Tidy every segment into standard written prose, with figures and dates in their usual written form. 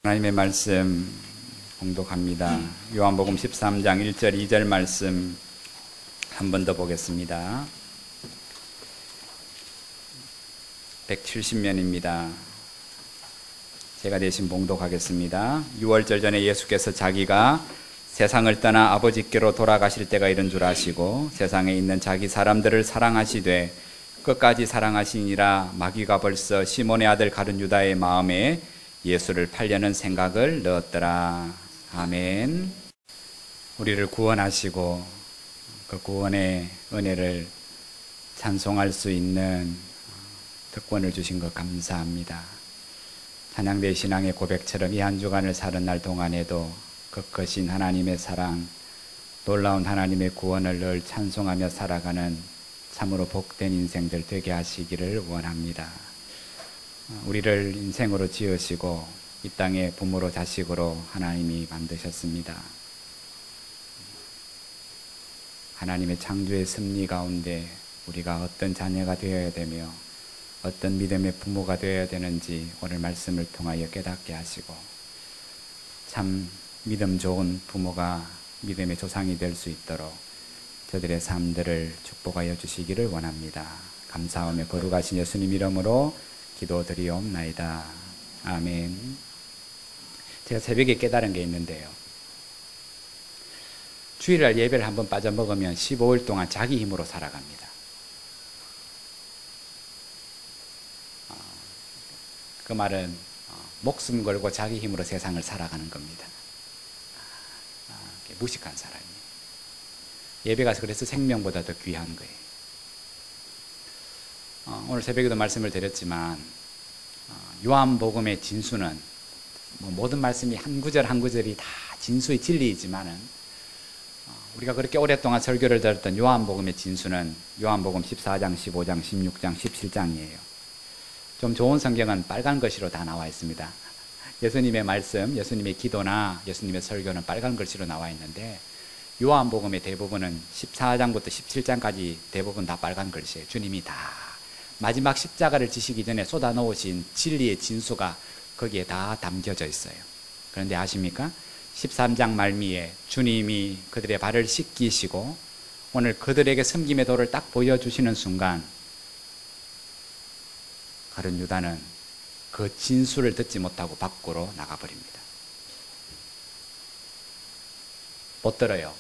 하나님의 말씀 봉독합니다. 요한복음 13장 1절 2절 말씀 한 번 더 보겠습니다. 170면입니다. 제가 대신 봉독하겠습니다. 6월절 전에 예수께서 자기가 세상을 떠나 아버지께로 돌아가실 때가 이른 줄 아시고 세상에 있는 자기 사람들을 사랑하시되 끝까지 사랑하시니라. 마귀가 벌써 시몬의 아들 가룟 유다의 마음에 예수를 팔려는 생각을 넣었더라. 아멘. 우리를 구원하시고 그 구원의 은혜를 찬송할 수 있는 특권을 주신 것 감사합니다. 찬양대 신앙의 고백처럼 이 한 주간을 사는 날 동안에도 그 크신 하나님의 사랑, 놀라운 하나님의 구원을 늘 찬송하며 살아가는 참으로 복된 인생들 되게 하시기를 원합니다. 우리를 인생으로 지으시고 이 땅에 부모로 자식으로 하나님이 만드셨습니다. 하나님의 창조의 섭리 가운데 우리가 어떤 자녀가 되어야 되며 어떤 믿음의 부모가 되어야 되는지 오늘 말씀을 통하여 깨닫게 하시고 참 믿음 좋은 부모가 믿음의 조상이 될 수 있도록 저들의 삶들을 축복하여 주시기를 원합니다. 감사하며 거룩하신 예수님 이름으로 기도드리옵나이다. 아멘. 제가 새벽에 깨달은 게 있는데요. 주일날 예배를 한번 빠져먹으면 15일 동안 자기 힘으로 살아갑니다. 그 말은 목숨 걸고 자기 힘으로 세상을 살아가는 겁니다. 무식한 사람이에요. 예배가 그래서 생명보다 더 귀한 거예요. 오늘 새벽에도 말씀을 드렸지만 요한복음의 진수는 모든 말씀이 한 구절 한 구절이 다 진수의 진리이지만은 우리가 그렇게 오랫동안 설교를 들었던 요한복음의 진수는 요한복음 14장, 15장, 16장, 17장이에요. 좀 좋은 성경은 빨간 글씨로 다 나와 있습니다. 예수님의 말씀, 예수님의 기도나 예수님의 설교는 빨간 글씨로 나와 있는데 요한복음의 대부분은 14장부터 17장까지 대부분 다 빨간 글씨예요. 주님이 다 마지막 십자가를 지시기 전에 쏟아놓으신 진리의 진수가 거기에 다 담겨져 있어요. 그런데 아십니까? 13장 말미에 주님이 그들의 발을 씻기시고 오늘 그들에게 섬김의 도를 딱 보여주시는 순간 가룟 유다는 그 진수를 듣지 못하고 밖으로 나가버립니다. 못 들어요.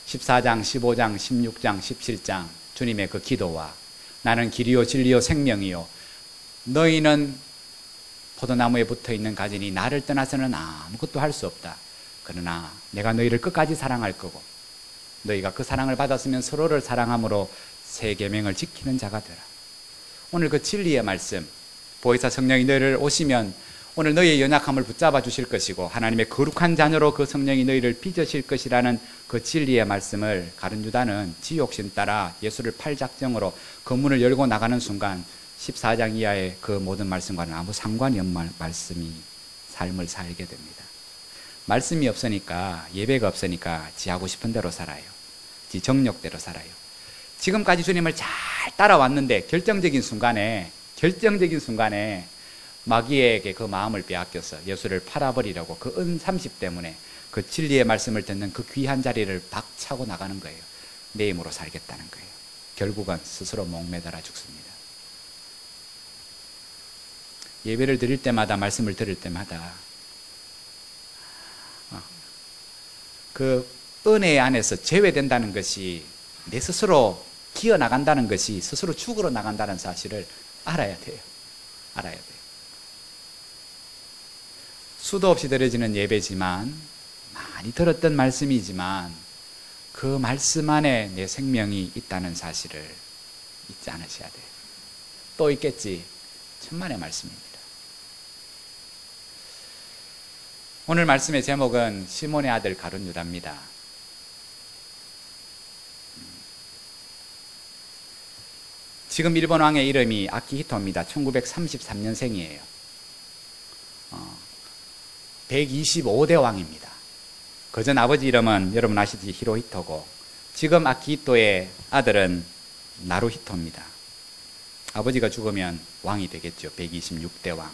14장, 15장, 16장, 17장 주님의 그 기도와 나는 길이요 진리요 생명이요 너희는 포도나무에 붙어있는 가지니 나를 떠나서는 아무것도 할 수 없다. 그러나 내가 너희를 끝까지 사랑할 거고 너희가 그 사랑을 받았으면 서로를 사랑함으로 새 계명을 지키는 자가 되라. 오늘 그 진리의 말씀 보혜사 성령이 너희를 오시면 오늘 너희의 연약함을 붙잡아 주실 것이고 하나님의 거룩한 자녀로 그 성령이 너희를 빚으실 것이라는 그 진리의 말씀을 가룟 유다는 지 욕심 따라 예수를 팔 작정으로 그 문을 열고 나가는 순간 14장 이하의 그 모든 말씀과는 아무 상관이 없는 말씀이 삶을 살게 됩니다. 말씀이 없으니까 예배가 없으니까 지 하고 싶은 대로 살아요. 지 정욕대로 살아요. 지금까지 주님을 잘 따라왔는데 결정적인 순간에 마귀에게 그 마음을 빼앗겨서 예수를 팔아버리려고 그 은30 때문에 그 진리의 말씀을 듣는 그 귀한 자리를 박차고 나가는 거예요. 내 힘으로 살겠다는 거예요. 결국은 스스로 목매달아 죽습니다. 예배를 드릴 때마다 말씀을 들을 때마다 그 은혜 안에서 제외된다는 것이 내 스스로 기어나간다는 것이 스스로 죽으러 나간다는 사실을 알아야 돼요. 수도 없이 드려지는 예배지만 많이 들었던 말씀이지만 그 말씀 안에 내 생명이 있다는 사실을 잊지 않으셔야 돼요. 또 있겠지. 천만의 말씀입니다. 오늘 말씀의 제목은 시몬의 아들 가룟 유다입니다. 지금 일본 왕의 이름이 아키히토입니다. 1933년생이에요. 125대 왕입니다. 그전 아버지 이름은 여러분 아시듯이 히로히토고 지금 아키히토의 아들은 나루히토입니다. 아버지가 죽으면 왕이 되겠죠. 126대 왕.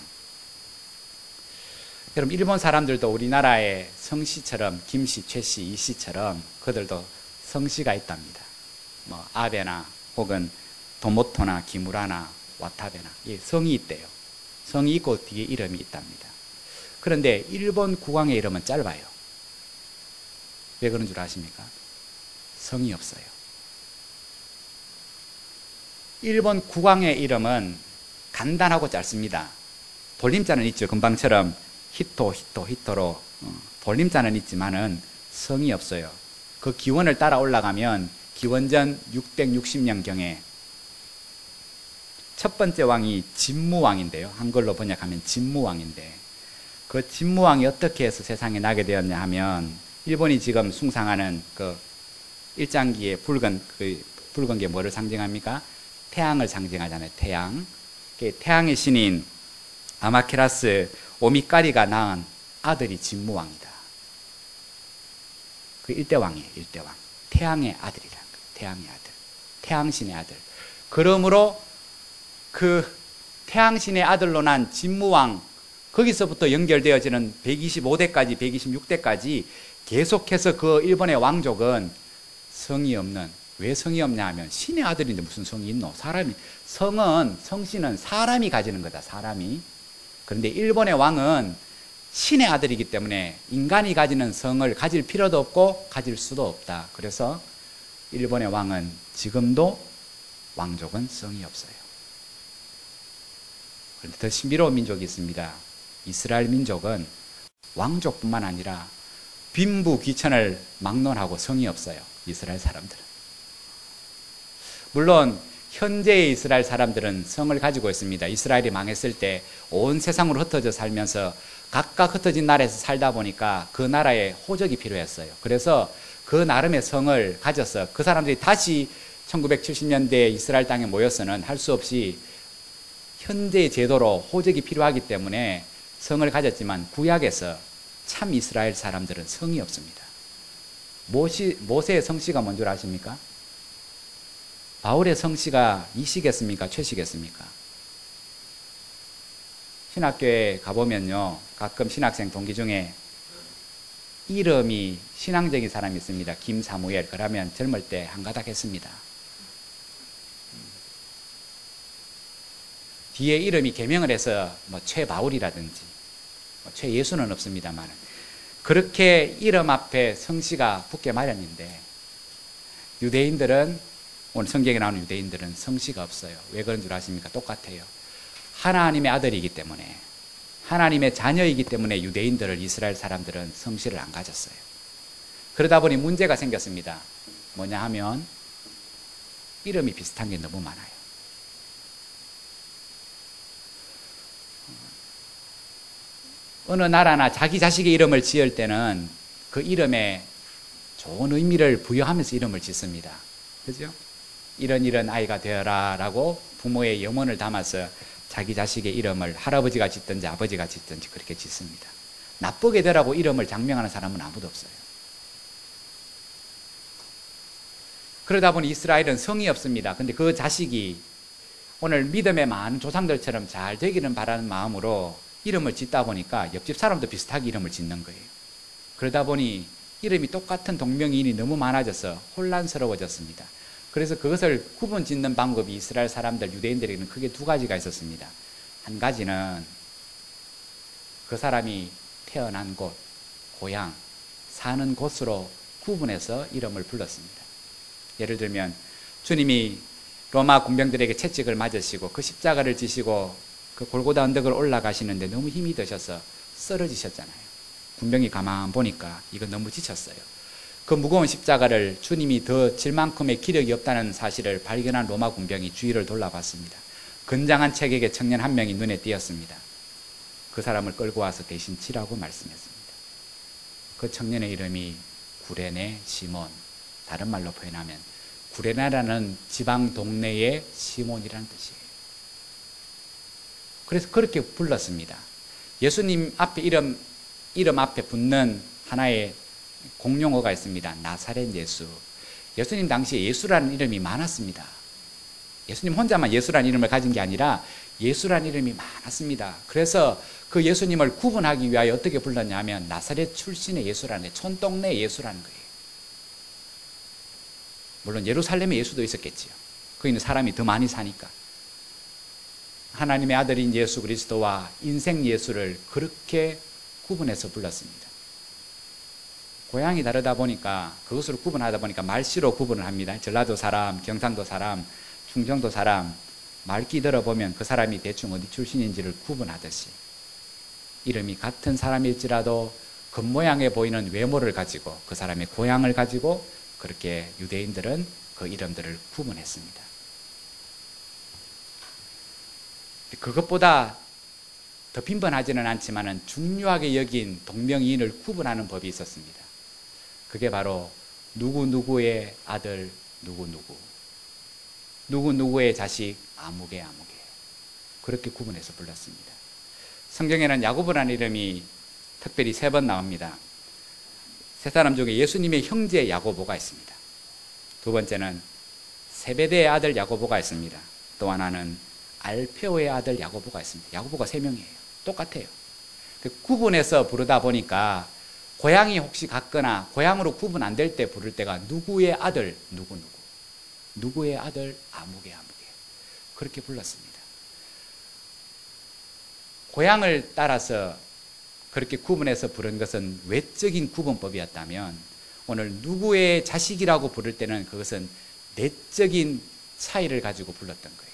여러분 일본 사람들도 우리나라의 성씨처럼 김씨, 최씨, 이씨처럼 그들도 성씨가 있답니다. 뭐 아베나 혹은 도모토나 기무라나 와타베나 성이 있대요. 성이 있고 뒤에 이름이 있답니다. 그런데 일본 국왕의 이름은 짧아요. 왜 그런 줄 아십니까? 성이 없어요. 일본 국왕의 이름은 간단하고 짧습니다. 돌림자는 있죠. 금방처럼 히토로 돌림자는 있지만은 성이 없어요. 그 기원을 따라 올라가면 기원전 660년경에 첫 번째 왕이 진무왕인데요. 한글로 번역하면 진무왕인데 그 진무왕이 어떻게 해서 세상에 나게 되었냐 하면 일본이 지금 숭상하는 그 일장기의 붉은 게 뭐를 상징합니까? 태양을 상징하잖아요. 태양. 태양의 신인 아마테라스 오미까리가 낳은 아들이 진무왕이다. 그 일대왕이에요. 일대왕. 태양의 아들이라는 거예요. 태양의 아들. 태양신의 아들. 그러므로 그 태양신의 아들로 난 진무왕 거기서부터 연결되어지는 125대까지 126대까지 계속해서 그 일본의 왕족은 성이 없는, 왜 성이 없냐 하면 신의 아들인데 무슨 성이 있노? 성씨는 사람이 가지는 거다. 사람이. 그런데 일본의 왕은 신의 아들이기 때문에 인간이 가지는 성을 가질 필요도 없고 가질 수도 없다. 그래서 일본의 왕은 지금도 왕족은 성이 없어요. 그런데 더 신비로운 민족이 있습니다. 이스라엘 민족은 왕족뿐만 아니라 빈부 귀천을 막론하고 성이 없어요. 이스라엘 사람들은. 물론 현재의 이스라엘 사람들은 성을 가지고 있습니다. 이스라엘이 망했을 때 온 세상으로 흩어져 살면서 각각 흩어진 나라에서 살다 보니까 그 나라에 호적이 필요했어요. 그래서 그 나름의 성을 가져서 그 사람들이 다시 1970년대에 이스라엘 땅에 모여서는 할 수 없이 현재의 제도로 호적이 필요하기 때문에 성을 가졌지만 구약에서 참 이스라엘 사람들은 성이 없습니다. 모세의 성씨가 뭔 줄 아십니까? 바울의 성씨가 이씨겠습니까? 최씨겠습니까? 신학교에 가보면요, 가끔 신학생 동기 중에 이름이 신앙적인 사람이 있습니다. 김사무엘. 그러면 젊을 때 한가닥 했습니다. 뒤에 이름이 개명을 해서 뭐 최바울이라든지 최예수는 없습니다만 그렇게 이름 앞에 성씨가 붙게 마련인데 유대인들은 오늘 성경에 나오는 유대인들은 성씨가 없어요. 왜 그런 줄 아십니까? 똑같아요. 하나님의 아들이기 때문에 하나님의 자녀이기 때문에 유대인들을 이스라엘 사람들은 성씨를 안 가졌어요. 그러다 보니 문제가 생겼습니다. 뭐냐 하면 이름이 비슷한 게 너무 많아요. 어느 나라나 자기 자식의 이름을 지을 때는 그 이름에 좋은 의미를 부여하면서 이름을 짓습니다. 그죠? 이런 아이가 되어라 라고 부모의 염원을 담아서 자기 자식의 이름을 할아버지가 짓든지 아버지가 짓든지 그렇게 짓습니다. 나쁘게 되라고 이름을 장명하는 사람은 아무도 없어요. 그러다 보니 이스라엘은 성이 없습니다. 근데 그 자식이 오늘 믿음의 많은 조상들처럼 잘 되기를 바라는 마음으로 이름을 짓다 보니까 옆집 사람도 비슷하게 이름을 짓는 거예요. 그러다 보니 이름이 똑같은 동명이인이 너무 많아져서 혼란스러워졌습니다. 그래서 그것을 구분 짓는 방법이 이스라엘 사람들, 유대인들에게는 크게 두 가지가 있었습니다. 한 가지는 그 사람이 태어난 곳, 고향, 사는 곳으로 구분해서 이름을 불렀습니다. 예를 들면 주님이 로마 군병들에게 채찍을 맞으시고 그 십자가를 지시고 그 골고다 언덕을 올라가시는데 너무 힘이 드셔서 쓰러지셨잖아요. 군병이 가만 보니까 이거 너무 지쳤어요. 그 무거운 십자가를 주님이 더 질 만큼의 기력이 없다는 사실을 발견한 로마 군병이 주위를 돌아봤습니다. 건장한 체격의 청년 한 명이 눈에 띄었습니다. 그 사람을 끌고 와서 대신 치라고 말씀했습니다. 그 청년의 이름이 구레네 시몬, 다른 말로 표현하면 구레나라는 지방 동네의 시몬이라는 뜻이에요. 그래서 그렇게 불렀습니다. 예수님 앞에 이름 앞에 붙는 하나의 공용어가 있습니다. 나사렛 예수. 예수님 당시에 예수라는 이름이 많았습니다. 예수님 혼자만 예수란 이름을 가진 게 아니라 예수란 이름이 많았습니다. 그래서 그 예수님을 구분하기 위하여 어떻게 불렀냐면 나사렛 출신의 예수라는 거예요. 촌동네 예수라는 거예요. 물론 예루살렘에 예수도 있었겠지요. 거기는 사람이 더 많이 사니까. 하나님의 아들인 예수 그리스도와 인생 예수를 그렇게 구분해서 불렀습니다. 고향이 다르다 보니까 그것으로 구분하다 보니까 말씨로 구분을 합니다. 전라도 사람, 경상도 사람, 충청도 사람 말귀 들어보면 그 사람이 대충 어디 출신인지를 구분하듯이 이름이 같은 사람일지라도 겉모양에 보이는 외모를 가지고 그 사람의 고향을 가지고 그렇게 유대인들은 그 이름들을 구분했습니다. 그것보다 더 빈번하지는 않지만 중요하게 여긴 동명이인을 구분하는 법이 있었습니다. 그게 바로 누구누구의 아들 누구누구, 누구누구의 자식 아무개 아무개, 그렇게 구분해서 불렀습니다. 성경에는 야고보라는 이름이 특별히 3번 나옵니다. 세 사람 중에 예수님의 형제 야고보가 있습니다. 두 번째는 세베대의 아들 야고보가 있습니다. 또 하나는 알페오의 아들 야고보가 있습니다. 야고보가 3명이에요. 똑같아요. 구분해서 부르다 보니까 고향이 혹시 같거나 고향으로 구분 안 될 때 부를 때가 누구의 아들 누구누구, 누구의 아들 아무개 아무개, 그렇게 불렀습니다. 고향을 따라서 그렇게 구분해서 부른 것은 외적인 구분법이었다면 오늘 누구의 자식이라고 부를 때는 그것은 내적인 차이를 가지고 불렀던 거예요.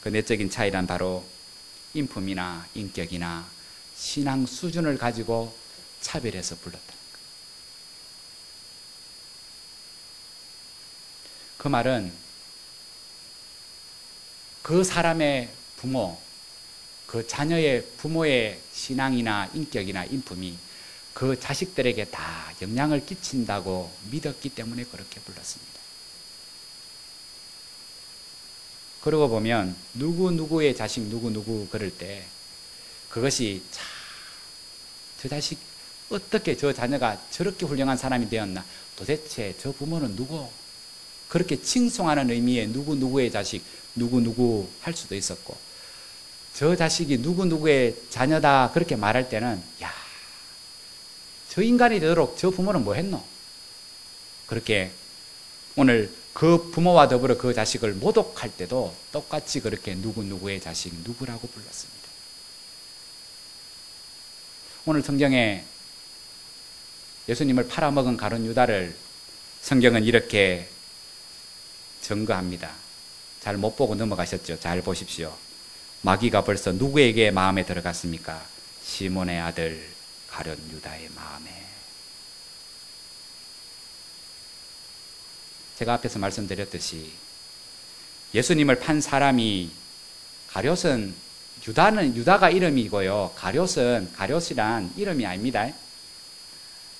그 내적인 차이란 바로 인품이나 인격이나 신앙 수준을 가지고 차별해서 불렀다는 거예요. 그 말은 그 사람의 부모, 그 자녀의 부모의 신앙이나 인격이나 인품이 그 자식들에게 다 영향을 끼친다고 믿었기 때문에 그렇게 불렀습니다. 그러고 보면 누구누구의 자식 누구누구 그럴 때 그것이 참 저 자식 어떻게 저 자녀가 저렇게 훌륭한 사람이 되었나, 도대체 저 부모는 누구, 그렇게 칭송하는 의미의 누구누구의 자식 누구누구 할 수도 있었고, 저 자식이 누구누구의 자녀다 그렇게 말할 때는 야, 저 인간이 되도록 저 부모는 뭐 했노, 그렇게 오늘 그 부모와 더불어 그 자식을 모독할 때도 똑같이 그렇게 누구누구의 자식 누구라고 불렀습니다. 오늘 성경에 예수님을 팔아먹은 가룟 유다를 성경은 이렇게 증거합니다. 잘 못 보고 넘어가셨죠? 잘 보십시오. 마귀가 벌써 누구에게 마음에 들어갔습니까? 시몬의 아들 가룟 유다의 마음에. 제가 앞에서 말씀드렸듯이 예수님을 판 사람이 가룟은 유다가 이름이고요. 가룟이란 이름이 아닙니다.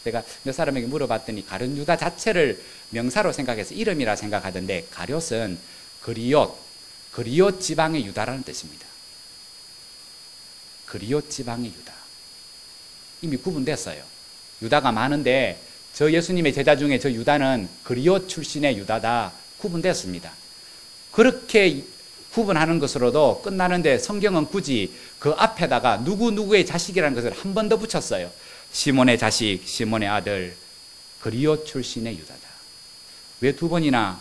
제가 몇 사람에게 물어봤더니 가룟 유다 자체를 명사로 생각해서 이름이라 생각하던데 가룟은 그리옷 지방의 유다라는 뜻입니다. 그리옷 지방의 유다. 이미 구분됐어요. 유다가 많은데 저 예수님의 제자 중에 저 유다는 그리옷 출신의 유다다 구분됐습니다. 그렇게 구분하는 것으로도 끝나는데 성경은 굳이 그 앞에다가 누구누구의 자식이라는 것을 한 번 더 붙였어요. 시몬의 자식, 시몬의 아들, 그리옷 출신의 유다다. 왜 2번이나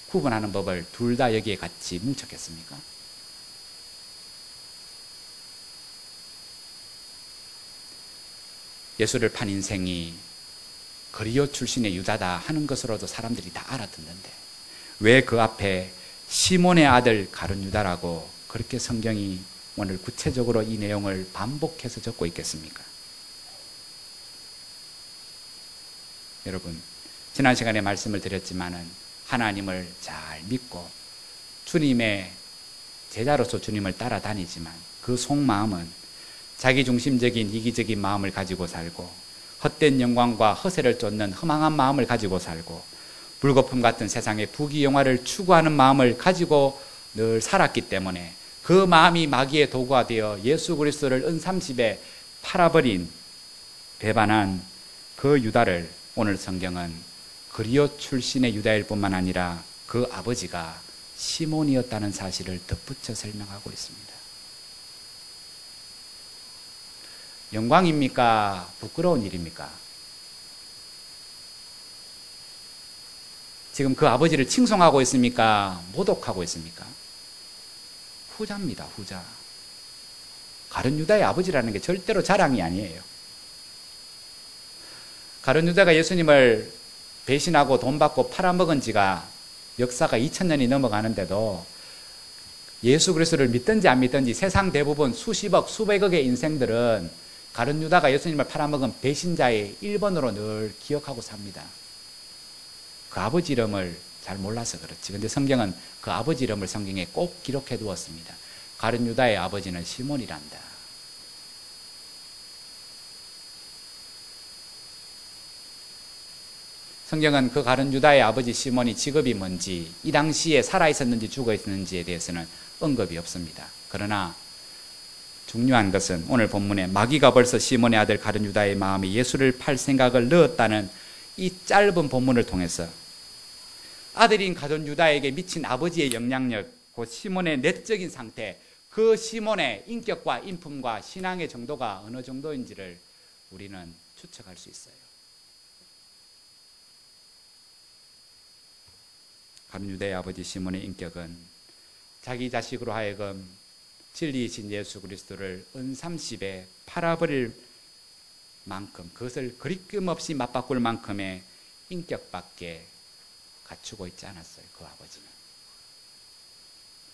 구분하는 법을 둘 다 여기에 같이 뭉쳤겠습니까? 예수를 판 인생이 그리옷 출신의 유다다 하는 것으로도 사람들이 다 알아듣는데 왜 그 앞에 시몬의 아들 가룟 유다라고 그렇게 성경이 오늘 구체적으로 이 내용을 반복해서 적고 있겠습니까? 여러분, 지난 시간에 말씀을 드렸지만은 하나님을 잘 믿고 주님의 제자로서 주님을 따라다니지만 그 속마음은 자기중심적인 이기적인 마음을 가지고 살고 헛된 영광과 허세를 쫓는 허망한 마음을 가지고 살고 불거품 같은 세상의 부귀영화를 추구하는 마음을 가지고 늘 살았기 때문에 그 마음이 마귀의 도구가 되어 예수 그리스도를 은삼십에 팔아버린 배반한 그 유다를 오늘 성경은 그리옷 출신의 유다일 뿐만 아니라 그 아버지가 시몬이었다는 사실을 덧붙여 설명하고 있습니다. 영광입니까? 부끄러운 일입니까? 지금 그 아버지를 칭송하고 있습니까? 모독하고 있습니까? 후자입니다. 후자. 가룟 유다의 아버지라는 게 절대로 자랑이 아니에요. 가룟 유다가 예수님을 배신하고 돈 받고 팔아먹은 지가 역사가 2000년이 넘어가는데도 예수 그리스도를 믿든지 안 믿든지 세상 대부분 수십억, 수백억의 인생들은 가룟 유다가 예수님을 팔아먹은 배신자의 1번으로 늘 기억하고 삽니다. 그 아버지 이름을 잘 몰라서 그렇지. 근데 성경은 그 아버지 이름을 성경에 꼭 기록해 두었습니다. 가룟 유다의 아버지는 시몬이란다. 성경은 그 가룟 유다의 아버지 시몬이 직업이 뭔지, 이 당시에 살아있었는지 죽어있었는지에 대해서는 언급이 없습니다. 그러나 중요한 것은 오늘 본문에 마귀가 벌써 시몬의 아들 가룟 유다의 마음에 예수를 팔 생각을 넣었다는 이 짧은 본문을 통해서 아들인 가룟 유다에게 미친 아버지의 영향력, 그 시몬의 내적인 상태, 그 시몬의 인격과 인품과 신앙의 정도가 어느 정도인지를 우리는 추측할 수 있어요. 가룟 유다의 아버지 시몬의 인격은 자기 자식으로 하여금 진리이신 예수 그리스도를 은삼십에 팔아버릴 만큼, 그것을 그리낌없이 맞바꿀 만큼의 인격밖에 갖추고 있지 않았어요. 그 아버지는.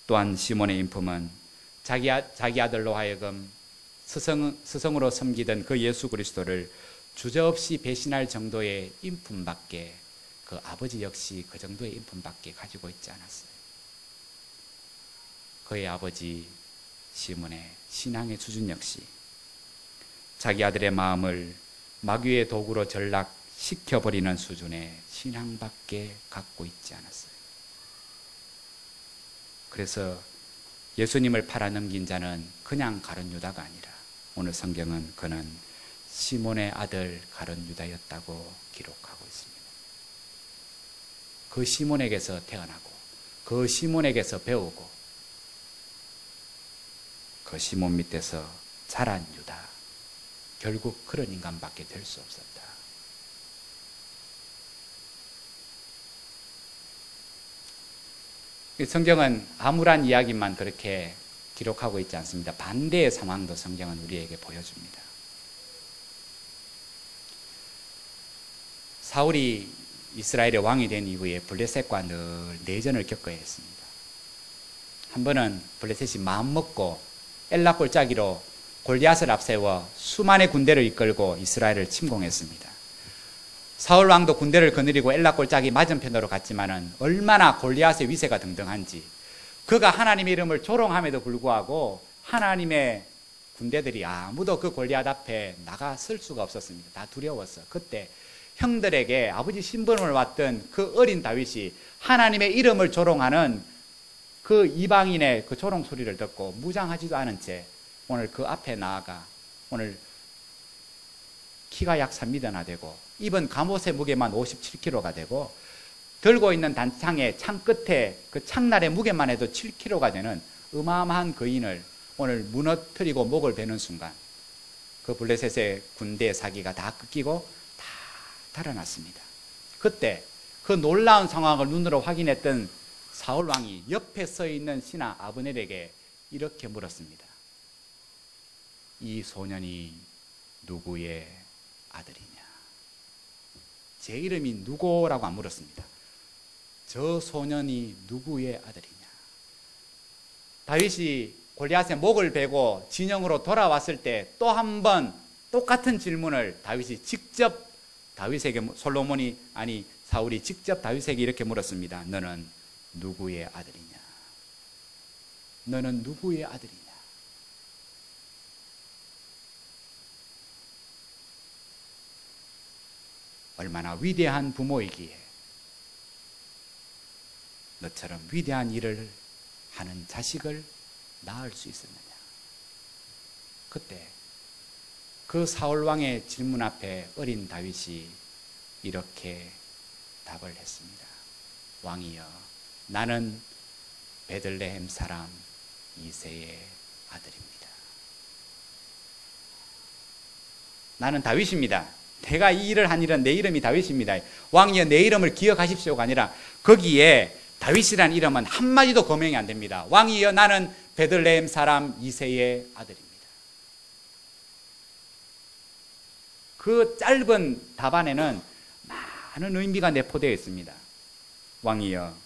또한 시몬의 인품은 자기 아들로 하여금 스승으로 섬기던 그 예수 그리스도를 주저없이 배신할 정도의 인품밖에, 그 아버지 역시 그 정도의 인품밖에 가지고 있지 않았어요. 그의 아버지 시몬의 신앙의 수준 역시 자기 아들의 마음을 마귀의 도구로 전락시켜버리는 수준의 신앙밖에 갖고 있지 않았어요. 그래서 예수님을 팔아넘긴 자는 그냥 가룟 유다가 아니라 오늘 성경은 그는 시몬의 아들 가룟 유다였다고 기록하고 있습니다. 그 시몬에게서 태어나고 그 시몬에게서 배우고 그 시몬 밑에서 자란 유다, 결국 그런 인간밖에 될 수 없었다. 성경은 암울한 이야기만 그렇게 기록하고 있지 않습니다. 반대의 상황도 성경은 우리에게 보여줍니다. 사울이 이스라엘의 왕이 된 이후에 블레셋과 늘 내전을 겪어야 했습니다. 한 번은 블레셋이 마음먹고 엘라 골짜기로 골리앗을 앞세워 수만의 군대를 이끌고 이스라엘을 침공했습니다. 사울 왕도 군대를 거느리고 엘라 골짜기 맞은편으로 갔지만은 얼마나 골리앗의 위세가 등등한지, 그가 하나님의 이름을 조롱함에도 불구하고 하나님의 군대들이 아무도 그 골리앗 앞에 나가설 수가 없었습니다. 다 두려웠어. 그때 형들에게 아버지 신분을 왔던 그 어린 다윗이 하나님의 이름을 조롱하는 그 이방인의 그 조롱 소리를 듣고 무장하지도 않은 채 오늘 그 앞에 나아가, 오늘 키가 약 3m나 되고 입은 갑옷의 무게만 57kg가 되고 들고 있는 단창의 창 끝에 그 창날의 무게만 해도 7kg가 되는 어마어마한 거인을 오늘 무너뜨리고 목을 베는 순간 그 블레셋의 군대 사기가 다 꺾이고 다 달아났습니다. 그때 그 놀라운 상황을 눈으로 확인했던 사울 왕이 옆에 서 있는 신하 아브넬에게 이렇게 물었습니다. 이 소년이 누구의 아들이냐? 제 이름이 누구라고 안 물었습니다. 저 소년이 누구의 아들이냐? 다윗이 골리앗의 목을 베고 진영으로 돌아왔을 때 또 한 번 똑같은 질문을 다윗이 직접 다윗에게, 사울이 직접 다윗에게 이렇게 물었습니다. 너는 누구의 아들이냐? 너는 누구의 아들이냐? 얼마나 위대한 부모이기에 너처럼 위대한 일을 하는 자식을 낳을 수 있었느냐? 그때 그 사울왕의 질문 앞에 어린 다윗이 이렇게 답을 했습니다. 왕이여, 나는 베들레헴 사람 이새의 아들입니다. 나는 다윗입니다. 내가 이 일을 한 일은 내 이름이 다윗입니다. 왕이여 내 이름을 기억하십시오가 아니라 거기에 다윗이라는 이름은 한마디도 거명이 안 됩니다. 왕이여 나는 베들레헴 사람 이새의 아들입니다. 그 짧은 답안에는 많은 의미가 내포되어 있습니다. 왕이여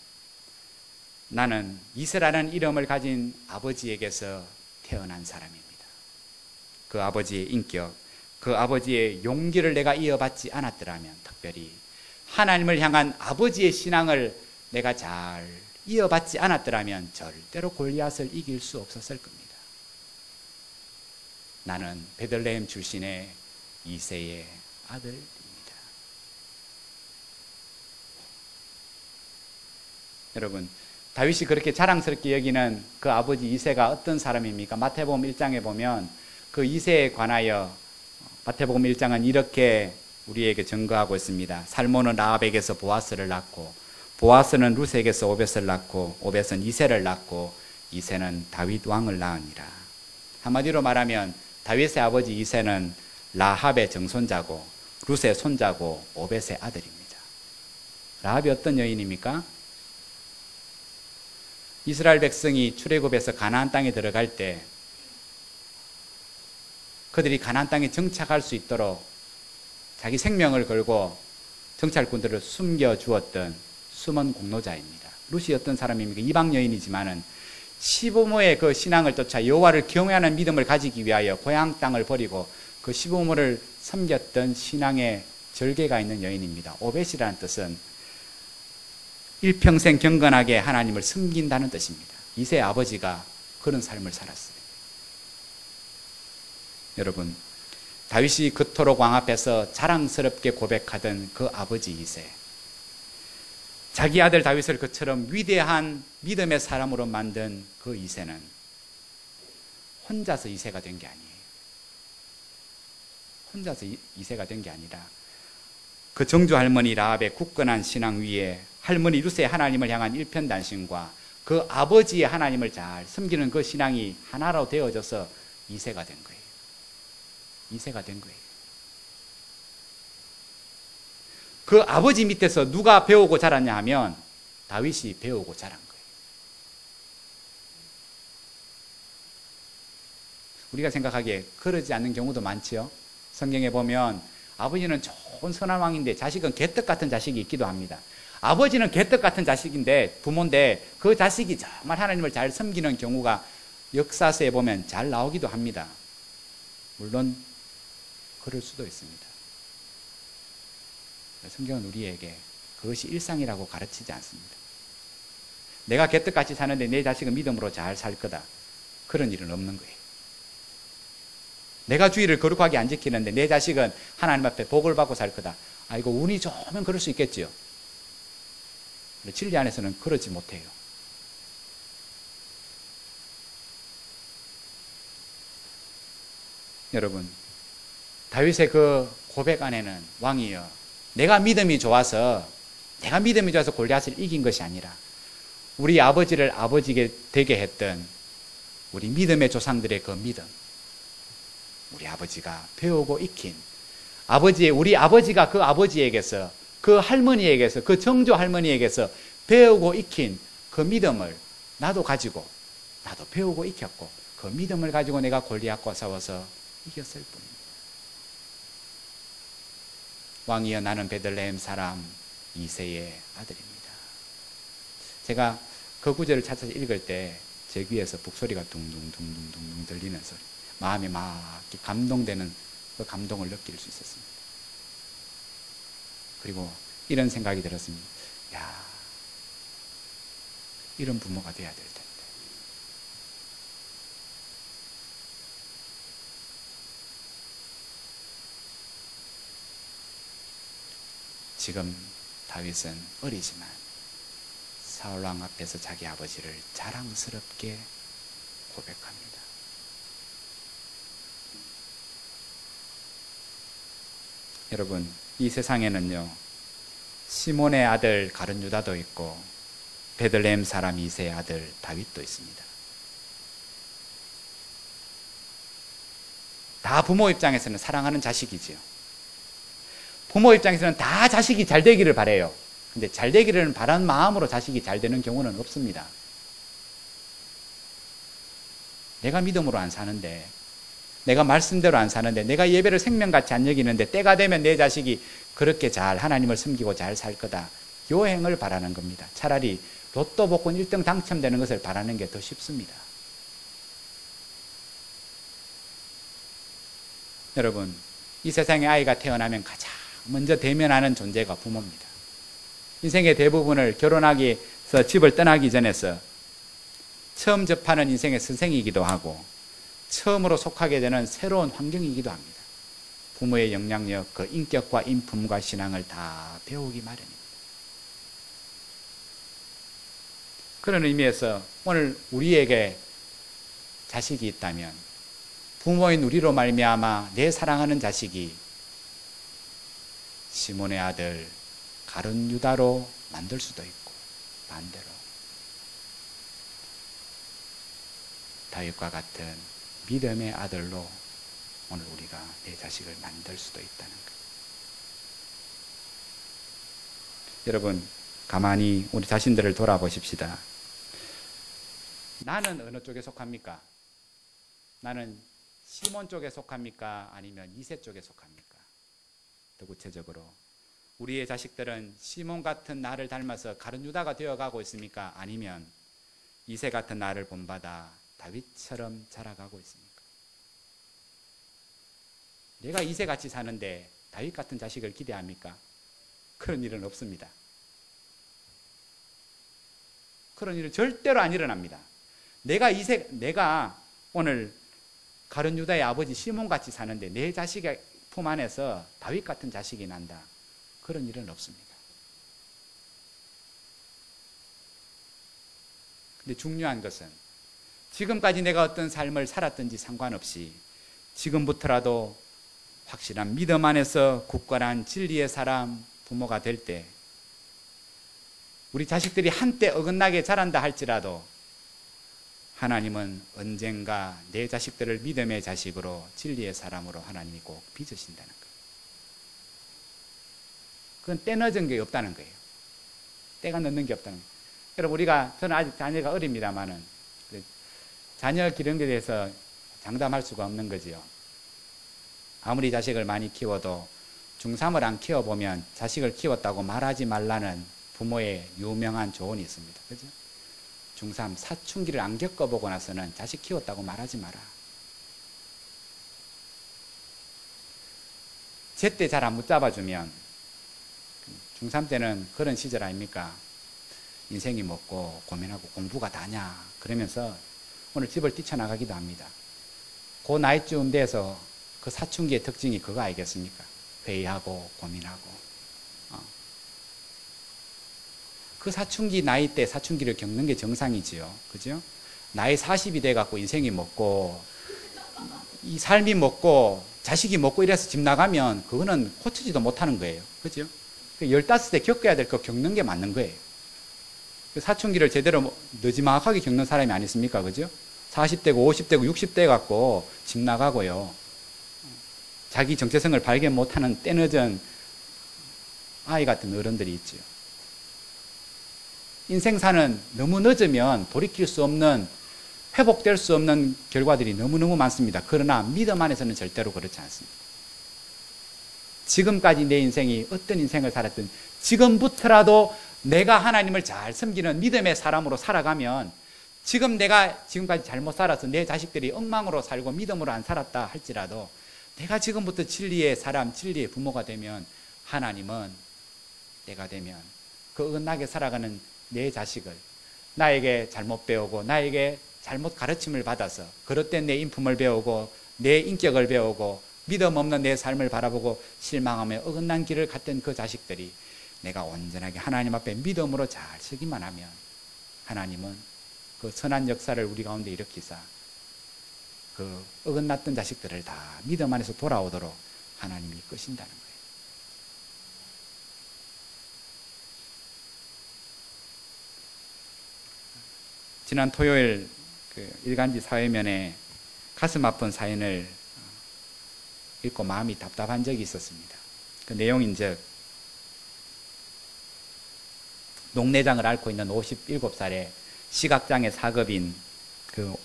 나는 이새라는 이름을 가진 아버지에게서 태어난 사람입니다. 그 아버지의 인격, 그 아버지의 용기를 내가 이어받지 않았더라면, 특별히 하나님을 향한 아버지의 신앙을 내가 잘 이어받지 않았더라면 절대로 골리앗을 이길 수 없었을 겁니다. 나는 베들레헴 출신의 이새의 아들입니다. 여러분, 다윗이 그렇게 자랑스럽게 여기는 그 아버지 이새가 어떤 사람입니까? 마태복음 1장에 보면 그 이새에 관하여 마태복음 1장은 이렇게 우리에게 증거하고 있습니다. 살몬은 라합에게서 보아스를 낳고, 보아스는 룻에게서 오벳을 낳고, 오벳은 이새를 낳고, 이새는 다윗 왕을 낳으니라. 한마디로 말하면 다윗의 아버지 이새는 라합의 정손자고, 룻의 손자고, 오벳의 아들입니다. 라합이 어떤 여인입니까? 이스라엘 백성이 출애굽에서 가나안 땅에 들어갈 때 그들이 가나안 땅에 정착할 수 있도록 자기 생명을 걸고 정찰꾼들을 숨겨주었던 숨은 공로자입니다. 룻이 어떤 사람입니까? 이방 여인이지만은 시부모의 그 신앙을 쫓아 여호와를 경외하는 믿음을 가지기 위하여 고향 땅을 버리고 그 시부모를 섬겼던 신앙의 절개가 있는 여인입니다. 오벳이라는 뜻은 일평생 경건하게 하나님을 섬긴다는 뜻입니다. 이새의 아버지가 그런 삶을 살았어요. 여러분, 다윗이 그토록 왕 앞에서 자랑스럽게 고백하던 그 아버지 이새, 자기 아들 다윗을 그처럼 위대한 믿음의 사람으로 만든 그 이새는 혼자서 이새가 된 게 아니에요. 혼자서 이새가 된 게 아니라 그 정주 할머니 라합의 굳건한 신앙 위에 할머니 룻의 하나님을 향한 일편단심과 그 아버지의 하나님을 잘 섬기는 그 신앙이 하나로 되어져서 이새가 된 거예요. 이새가 된 거예요. 그 아버지 밑에서 누가 배우고 자랐냐 하면 다윗이 배우고 자란 거예요. 우리가 생각하기에 그러지 않는 경우도 많지요. 성경에 보면 아버지는 좋은 선한 왕인데 자식은 개떡 같은 자식이 있기도 합니다. 아버지는 개떡 같은 자식인데, 부모인데 그 자식이 정말 하나님을 잘 섬기는 경우가 역사서에 보면 잘 나오기도 합니다. 물론 그럴 수도 있습니다. 성경은 우리에게 그것이 일상이라고 가르치지 않습니다. 내가 개떡같이 사는데 내 자식은 믿음으로 잘 살 거다, 그런 일은 없는 거예요. 내가 주의를 거룩하게 안 지키는데 내 자식은 하나님 앞에 복을 받고 살 거다, 이거 운이 좋으면 그럴 수 있겠지요. 진리 안에서는 그러지 못해요. 여러분, 다윗의 그 고백 안에는 왕이여 내가 믿음이 좋아서 골리앗을 이긴 것이 아니라 우리 아버지를 아버지게 되게 했던 우리 믿음의 조상들의 그 믿음, 우리 아버지가 배우고 익힌 우리 아버지가 그 아버지에게서, 그 할머니에게서, 그 정조 할머니에게서 배우고 익힌 그 믿음을 나도 배우고 익혔고 그 믿음을 가지고 내가 골리앗과 싸워서 이겼을 뿐입니다. 왕이여 나는 베들레헴 사람 이새의 아들입니다. 제가 그 구절을 찾아서 읽을 때 제 귀에서 북소리가 둥둥둥둥둥 들리는 소리, 마음이 막 감동되는 그 감동을 느낄 수 있었습니다. 그리고 이런 생각이 들었습니다. 이런 부모가 돼야 될 텐데. 지금 다윗은 어리지만 사울왕 앞에서 자기 아버지를 자랑스럽게 고백합니다. 여러분, 이 세상에는요, 시몬의 아들 가룟 유다도 있고 베들레헴 사람 이새의 아들 다윗도 있습니다. 다 부모 입장에서는 사랑하는 자식이지요. 부모 입장에서는 다 자식이 잘 되기를 바라요. 근데 잘 되기를 바라는 마음으로 자식이 잘 되는 경우는 없습니다. 내가 믿음으로 안 사는데, 내가 말씀대로 안 사는데, 내가 예배를 생명같이 안 여기는데 때가 되면 내 자식이 그렇게 잘 하나님을 섬기고 잘 살 거다. 요행을 바라는 겁니다. 차라리 로또 복권 1등 당첨되는 것을 바라는 게 더 쉽습니다. 여러분, 이 세상에 아이가 태어나면 가장 먼저 대면하는 존재가 부모입니다. 인생의 대부분을 결혼하기 위해서 집을 떠나기 전에서 처음 접하는 인생의 선생이기도 하고 처음으로 속하게 되는 새로운 환경이기도 합니다. 부모의 영향력, 그 인격과 인품과 신앙을 다 배우기 마련입니다. 그런 의미에서 오늘 우리에게 자식이 있다면 부모인 우리로 말미암아 내 사랑하는 자식이 시몬의 아들 가룟 유다로 만들 수도 있고 반대로 다윗과 같은 믿음의 아들로 오늘 우리가 내 자식을 만들 수도 있다는 것. 여러분, 가만히 우리 자신들을 돌아보십시다. 나는 어느 쪽에 속합니까? 나는 시몬 쪽에 속합니까? 아니면 이새 쪽에 속합니까? 더 구체적으로 우리의 자식들은 시몬 같은 나를 닮아서 가룟 유다가 되어가고 있습니까? 아니면 이새 같은 나를 본받아 다윗처럼 자라가고 있습니까? 내가 이새같이 사는데 다윗 같은 자식을 기대합니까? 그런 일은 없습니다. 그런 일은 절대로 안 일어납니다. 내가 오늘 가룟 유다의 아버지 시몬같이 사는데 내 자식의 품 안에서 다윗 같은 자식이 난다. 그런 일은 없습니다. 근데 중요한 것은 지금까지 내가 어떤 삶을 살았든지 상관없이 지금부터라도 확실한 믿음 안에서 굳건한 진리의 사람, 부모가 될 때 우리 자식들이 한때 어긋나게 자란다 할지라도 하나님은 언젠가 내 자식들을 믿음의 자식으로 진리의 사람으로 하나님이 꼭 빚으신다는 거예요. 그건 때 늦은 게 없다는 거예요. 때가 늦는 게 없다는 거예요. 여러분, 저는 아직 자녀가 어립니다만은 자녀 기르는 데 대해서 장담할 수가 없는 거지요. 아무리 자식을 많이 키워도 중3을 안 키워보면 자식을 키웠다고 말하지 말라는 부모의 유명한 조언이 있습니다. 그죠? 중3 사춘기를 안 겪어보고 나서는 자식 키웠다고 말하지 마라. 제때 잘 안 붙잡아주면 중3 때는 그런 시절 아닙니까? 인생이 먹고 고민하고 공부가 다냐 그러면서 오늘 집을 뛰쳐나가기도 합니다. 그 나이쯤 돼서 그 사춘기의 특징이 그거 아니겠습니까? 회의하고 고민하고 그 사춘기 나이 때 사춘기를 겪는 게 정상이지요. 그죠? 나이 40이 돼갖고 인생이 먹고 이 삶이 먹고 자식이 먹고 이래서 집 나가면 그거는 고치지도 못하는 거예요. 그죠? 15대 겪어야 될 거 겪는 게 맞는 거예요. 사춘기를 제대로 느지막하게 겪는 사람이 아니십니까? 그죠? 40대고 50대고 60대 갖고 집 나가고요. 자기 정체성을 발견 못하는 때늦은 아이 같은 어른들이 있지요. 인생사는 너무 늦으면 돌이킬 수 없는, 회복될 수 없는 결과들이 너무너무 많습니다. 그러나 믿음 안에서는 절대로 그렇지 않습니다. 지금까지 내 인생이 어떤 인생을 살았든 지금부터라도 내가 하나님을 잘 섬기는 믿음의 사람으로 살아가면 지금 내가 지금까지 잘못 살아서 내 자식들이 엉망으로 살고 믿음으로 안 살았다 할지라도 내가 지금부터 진리의 사람, 진리의 부모가 되면 하나님은 때가 되면 그 어긋나게 살아가는 내 자식을 나에게 잘못 배우고 나에게 잘못 가르침을 받아서 그릇된 내 인품을 배우고 내 인격을 배우고 믿음 없는 내 삶을 바라보고 실망하며 어긋난 길을 갔던 그 자식들이 내가 온전하게 하나님 앞에 믿음으로 잘 서기만 하면 하나님은 그 선한 역사를 우리 가운데 일으키사 그 어긋났던 자식들을 다 믿음 안에서 돌아오도록 하나님이 이끄신다는 거예요. 지난 토요일 그 일간지 사회면에 가슴 아픈 사연을 읽고 마음이 답답한 적이 있었습니다. 그 내용인즉 녹내장을 앓고 있는 57살의 시각장애 4급인 그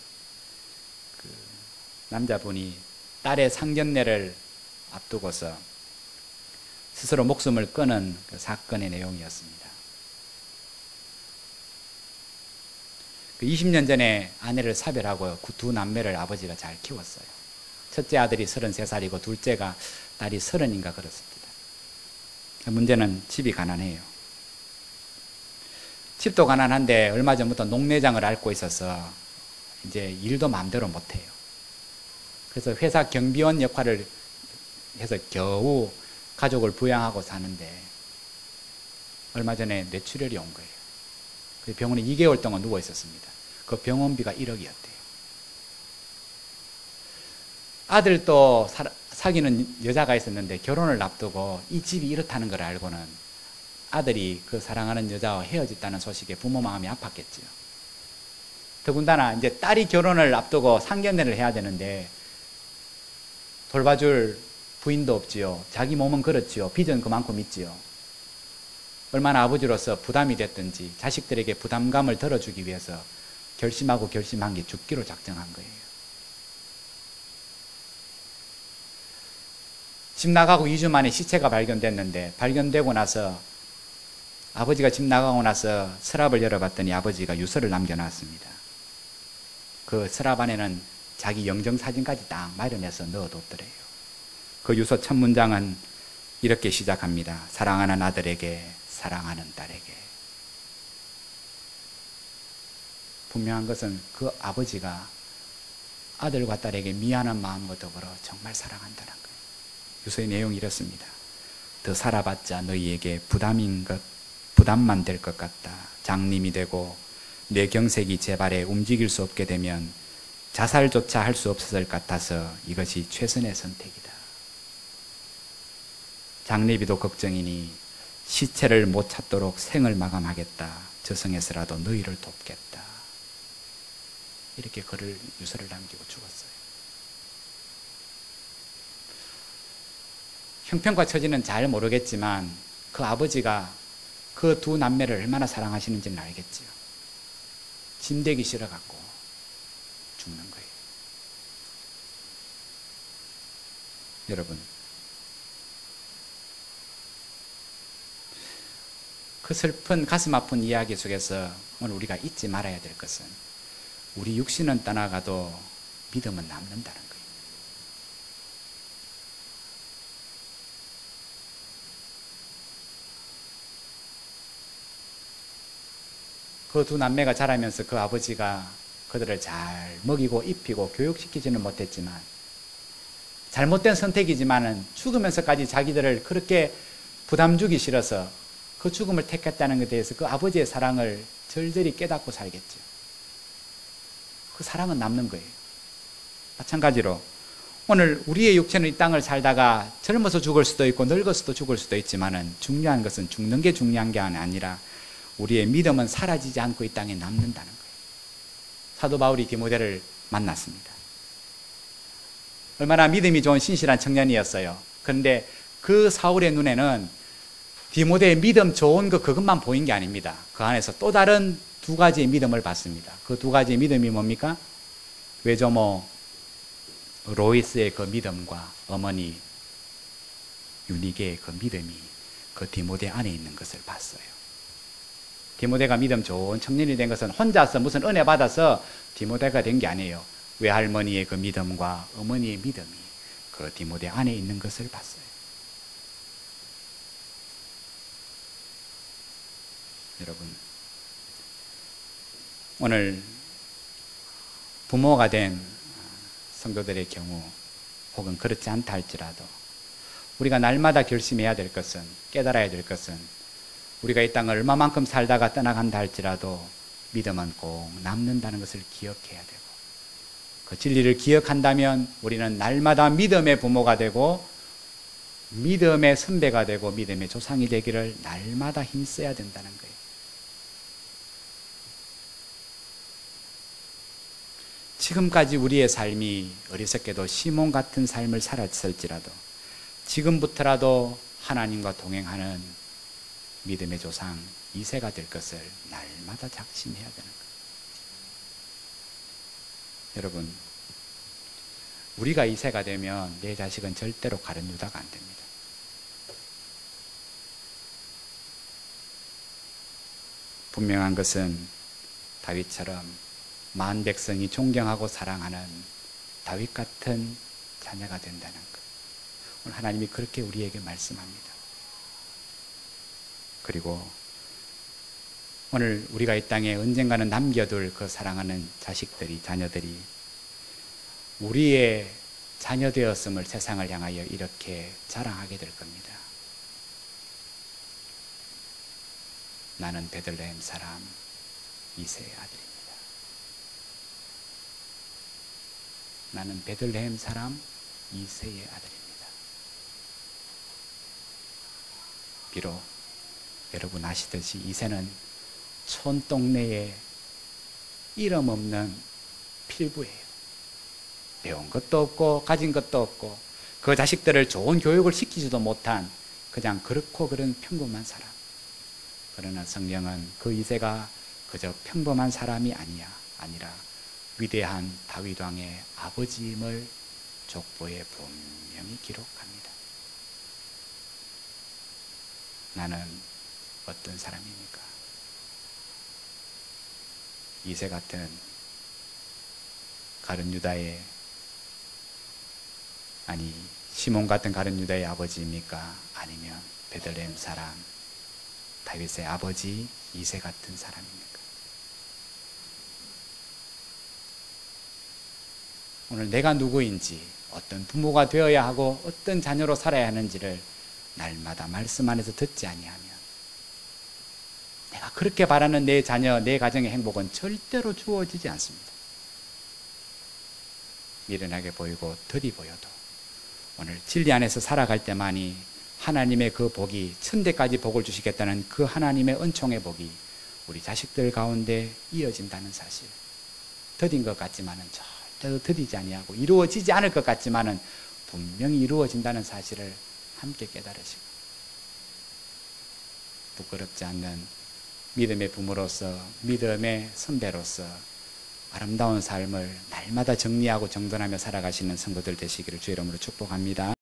남자분이 딸의 상견례를 앞두고서 스스로 목숨을 끊은 그 사건의 내용이었습니다. 그 20년 전에 아내를 사별하고 그 두 남매를 아버지가 잘 키웠어요. 첫째 아들이 33살이고 둘째가 딸이 30인가 그렇습니다. 문제는 집이 가난해요. 집도 가난한데 얼마 전부터 녹내장을 앓고 있어서 이제 일도 마음대로 못해요. 그래서 회사 경비원 역할을 해서 겨우 가족을 부양하고 사는데 얼마 전에 뇌출혈이 온 거예요. 그래서 병원에 2개월 동안 누워 있었습니다. 그 병원비가 1억이었대요. 아들도 사귀는 여자가 있었는데 결혼을 앞두고 이 집이 이렇다는 걸 알고는 아들이 그 사랑하는 여자와 헤어졌다는 소식에 부모 마음이 아팠겠지요. 더군다나 이제 딸이 결혼을 앞두고 상견례를 해야 되는데 돌봐줄 부인도 없지요. 자기 몸은 그렇지요. 빚은 그만큼 있지요. 얼마나 아버지로서 부담이 됐든지 자식들에게 부담감을 덜어주기 위해서 결심한 게 죽기로 작정한 거예요. 집 나가고 2주 만에 시체가 발견됐는데 발견되고 나서 아버지가 집 나가고 나서 서랍을 열어봤더니 아버지가 유서를 남겨놨습니다. 그 서랍 안에는 자기 영정사진까지 딱 마련해서 넣어뒀더래요. 그 유서 첫 문장은 이렇게 시작합니다. 사랑하는 아들에게, 사랑하는 딸에게. 분명한 것은 그 아버지가 아들과 딸에게 미안한 마음과 더불어 정말 사랑한다는 거예요. 유서의 내용이 이렇습니다. 더 살아봤자 너희에게 부담만 될 것 같다. 장님이 되고 내 경색이 재발해 움직일 수 없게 되면 자살조차 할 수 없을 것 같아서 이것이 최선의 선택이다. 장례비도 걱정이니 시체를 못 찾도록 생을 마감하겠다. 저승에서라도 너희를 돕겠다. 이렇게 유서를 남기고 죽었어요. 형편과 처지는 잘 모르겠지만 그 아버지가 그 두 남매를 얼마나 사랑하시는지는 알겠지요. 짐되기 싫어갖고 죽는 거예요. 여러분, 그 슬픈 가슴 아픈 이야기 속에서 오늘 우리가 잊지 말아야 될 것은 우리 육신은 떠나가도 믿음은 남는다는 거예요. 그 두 남매가 자라면서 그 아버지가 그들을 잘 먹이고 입히고 교육시키지는 못했지만 잘못된 선택이지만은 죽으면서까지 자기들을 그렇게 부담 주기 싫어서 그 죽음을 택했다는 것에 대해서 그 아버지의 사랑을 절절히 깨닫고 살겠죠. 그 사랑은 남는 거예요. 마찬가지로 오늘 우리의 육체는 이 땅을 살다가 젊어서 죽을 수도 있고 늙어서도 죽을 수도 있지만은 중요한 것은 죽는 게 중요한 게 아니라 우리의 믿음은 사라지지 않고 이 땅에 남는다는 거예요. 사도 바울이 디모데를 만났습니다. 얼마나 믿음이 좋은 신실한 청년이었어요. 그런데 그 사울의 눈에는 디모데의 믿음 좋은 그것만 보인 게 아닙니다. 그 안에서 또 다른 두 가지의 믿음을 봤습니다. 그 두 가지의 믿음이 뭡니까? 외조모 로이스의 그 믿음과 어머니 유니게의 그 믿음이 그 디모데 안에 있는 것을 봤어요. 디모데가 믿음 좋은 청년이 된 것은 혼자서 무슨 은혜 받아서 디모데가 된 게 아니에요. 외할머니의 그 믿음과 어머니의 믿음이 그 디모데 안에 있는 것을 봤어요. 여러분, 오늘 부모가 된 성도들의 경우 혹은 그렇지 않다 할지라도 우리가 날마다 결심해야 될 것은, 깨달아야 될 것은 우리가 이 땅을 얼마만큼 살다가 떠나간다 할지라도 믿음은 꼭 남는다는 것을 기억해야 되고, 그 진리를 기억한다면 우리는 날마다 믿음의 부모가 되고 믿음의 선배가 되고 믿음의 조상이 되기를 날마다 힘써야 된다는 거예요. 지금까지 우리의 삶이 어리석게도 시몬 같은 삶을 살았을지라도 지금부터라도 하나님과 동행하는 믿음의 조상 이새가 될 것을 날마다 작심해야 되는 거예요. 여러분, 우리가 이새가 되면 내 자식은 절대로 가룟 유다가 안 됩니다. 분명한 것은 다윗처럼 만 백성이 존경하고 사랑하는 다윗 같은 자녀가 된다는 것. 오늘 하나님이 그렇게 우리에게 말씀합니다. 그리고 오늘 우리가 이 땅에 언젠가는 남겨둘 그 사랑하는 자식들이, 자녀들이 우리의 자녀 되었음을 세상을 향하여 이렇게 자랑하게 될 겁니다. 나는 베들레헴 사람 이새의 아들입니다. 나는 베들레헴 사람 이새의 아들입니다. 비록 여러분 아시듯이 이새는 촌동네에 이름 없는 필부예요. 배운 것도 없고 가진 것도 없고 그 자식들을 좋은 교육을 시키지도 못한 그냥 그렇고 그런 평범한 사람. 그러나 성경은 그 이새가 그저 평범한 사람이 아니라 위대한 다윗 왕의 아버지임을 족보에 분명히 기록합니다. 나는 어떤 사람입니까? 이새 같은 가룟 유다의 시몬 같은 가룟 유다의 아버지입니까? 아니면 베들레헴 사람 다윗의 아버지 이새 같은 사람입니까? 오늘 내가 누구인지, 어떤 부모가 되어야 하고 어떤 자녀로 살아야 하는지를 날마다 말씀 안에서 듣지 아니하면 내가 그렇게 바라는 내 자녀, 내 가정의 행복은 절대로 주어지지 않습니다. 미련하게 보이고 덜이 보여도 오늘 진리 안에서 살아갈 때만이 하나님의 그 복이, 천대까지 복을 주시겠다는 그 하나님의 은총의 복이 우리 자식들 가운데 이어진다는 사실. 더딘 것 같지만은 절대로 더디지 아니하고 이루어지지 않을 것 같지만은 분명히 이루어진다는 사실을 함께 깨달으시고, 부끄럽지 않는 믿음의 부모로서, 믿음의 선배로서 아름다운 삶을 날마다 정리하고 정돈하며 살아가시는 성도들 되시기를 주의 이름으로 축복합니다.